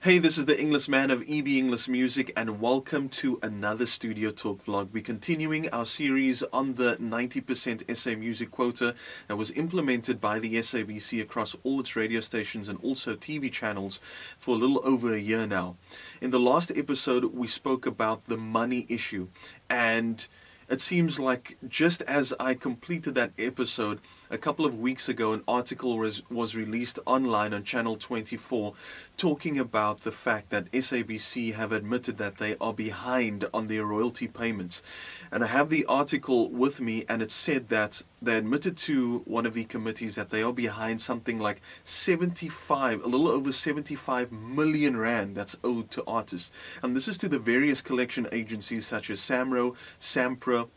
Hey, this is the English man of EB English Music, and welcome to another Studio Talk vlog. We're continuing our series on the 90% SA Music Quota that was implemented by the SABC across all its radio stations and also TV channels for a little over a year now. In the last episode, we spoke about the money issue, and it seems like just as I completed that episode, a couple of weeks ago, an article was released online on Channel 24 talking about the fact that SABC have admitted that they are behind on their royalty payments. And I have the article with me, and it said that they admitted to one of the committees that they are behind something like a little over 75 million rand that's owed to artists. And this is to the various collection agencies such as SAMRO, SAMPRA,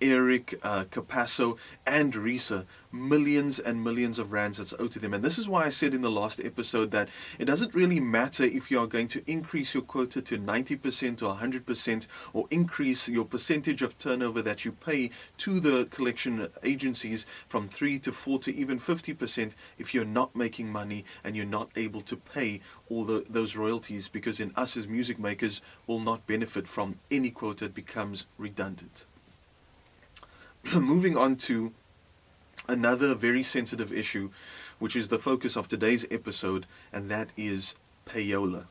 Eric, Capasso and Risa, millions and millions of rands that's owed to them. And this is why I said in the last episode that it doesn't really matter if you are going to increase your quota to 90% or 100% or increase your percentage of turnover that you pay to the collection agencies from 3 to 4 to even 50% if you're not making money and you're not able to pay all those royalties, because then us as music makers will not benefit from any quota. It becomes redundant. Moving on to another very sensitive issue, which is the focus of today's episode, and that is payola.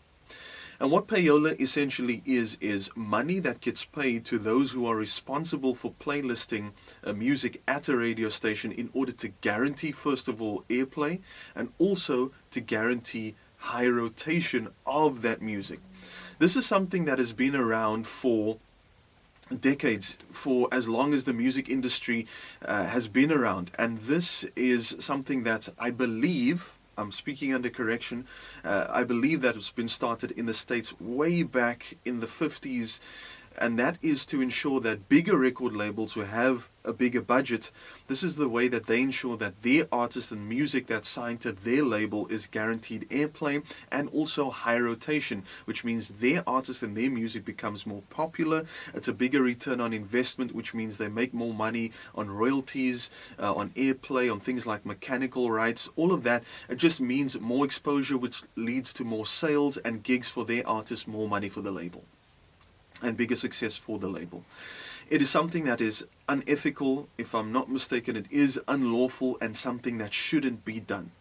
And what payola essentially is money that gets paid to those who are responsible for playlisting music at a radio station in order to guarantee, first of all, airplay, and also to guarantee high rotation of that music. This is something that has been around for decades, for as long as the music industry has been around, and this is something that I believe, I'm speaking under correction, I believe that it's been started in the States way back in the 50s, and that is to ensure that bigger record labels who have a bigger budget, this is the way that they ensure that their artists and music that's signed to their label is guaranteed airplay and also high rotation, which means their artists and their music becomes more popular. It's a bigger return on investment, which means they make more money on royalties, on airplay, on things like mechanical rights, all of that. It just means more exposure, which leads to more sales and gigs for their artists, more money for the label, and bigger success for the label. It is something that is unethical. If I'm not mistaken, it is unlawful and something that shouldn't be done.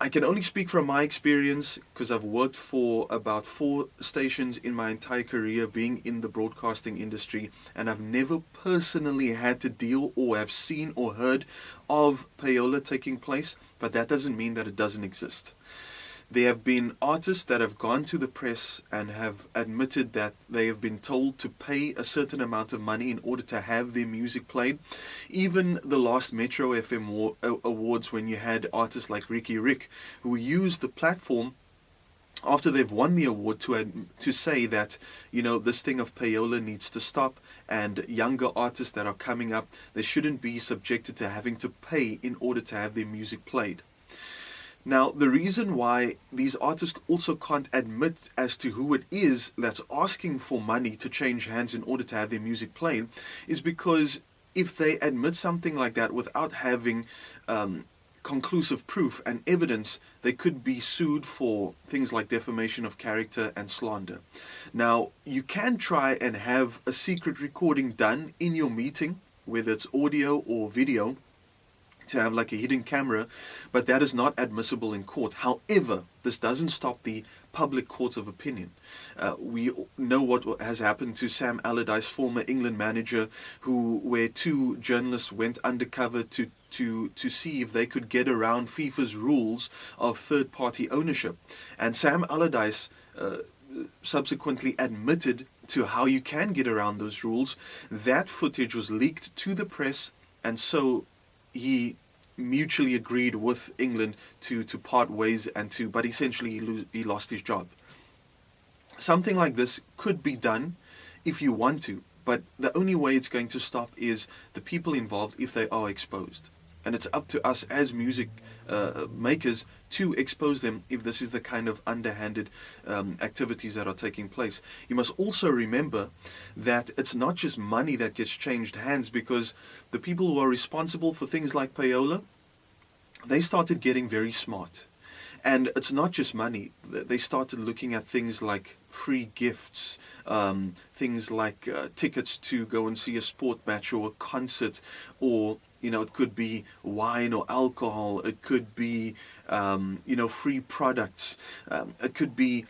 I can only speak from my experience because I've worked for about 4 stations in my entire career being in the broadcasting industry, and I've never personally had to deal or have seen or heard of payola taking place, but that doesn't mean that it doesn't exist. There have been artists that have gone to the press and have admitted that they have been told to pay a certain amount of money in order to have their music played. Even the last Metro FM Awards, when you had artists like Ricky Rick who used the platform after they've won the award to say that, you know, this thing of payola needs to stop, and younger artists that are coming up, they shouldn't be subjected to having to pay in order to have their music played. Now, the reason why these artists also can't admit as to who it is that's asking for money to change hands in order to have their music played is because if they admit something like that without having conclusive proof and evidence, they could be sued for things like defamation of character and slander. Now, you can try and have a secret recording done in your meeting, whether it's audio or video, to have like a hidden camera, but that is not admissible in court. However, this doesn't stop the public court of opinion. We know what has happened to Sam Allardyce, former England manager, where 2 journalists went undercover to see if they could get around FIFA's rules of third-party ownership. And Sam Allardyce subsequently admitted to how you can get around those rules. That footage was leaked to the press, and so he mutually agreed with England to part ways but essentially he lost his job. Something like this could be done if you want to, but the only way it's going to stop is the people involved if they are exposed. And it's up to us as music makers to expose them if this is the kind of underhanded activities that are taking place. You must also remember that it's not just money that gets changed hands, because the people who are responsible for things like payola, they started getting very smart. And it's not just money. They started looking at things like free gifts, things like tickets to go and see a sport match or a concert, or it could be wine or alcohol. It could be free products. It could be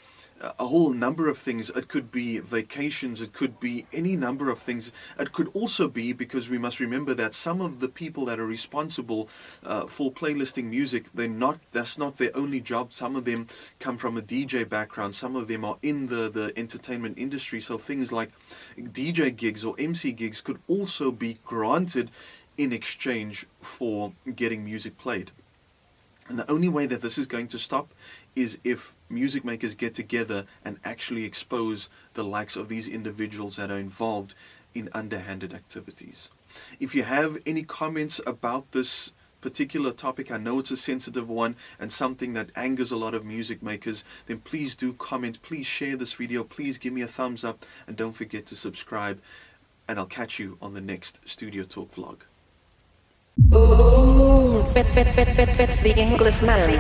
a whole number of things. It could be vacations. It could be any number of things. It could also be, because we must remember that some of the people that are responsible for playlisting music, that's not their only job. Some of them come from a DJ background. Some of them are in the entertainment industry. So things like DJ gigs or MC gigs could also be granted in exchange for getting music played. And the only way that this is going to stop is if music makers get together and actually expose the likes of these individuals that are involved in underhanded activities. If you have any comments about this particular topic, I know it's a sensitive one and something that angers a lot of music makers, then please do comment, please share this video, please give me a thumbs up, and don't forget to subscribe, and I'll catch you on the next Studio Talk vlog. Ooh, it's the Englishman.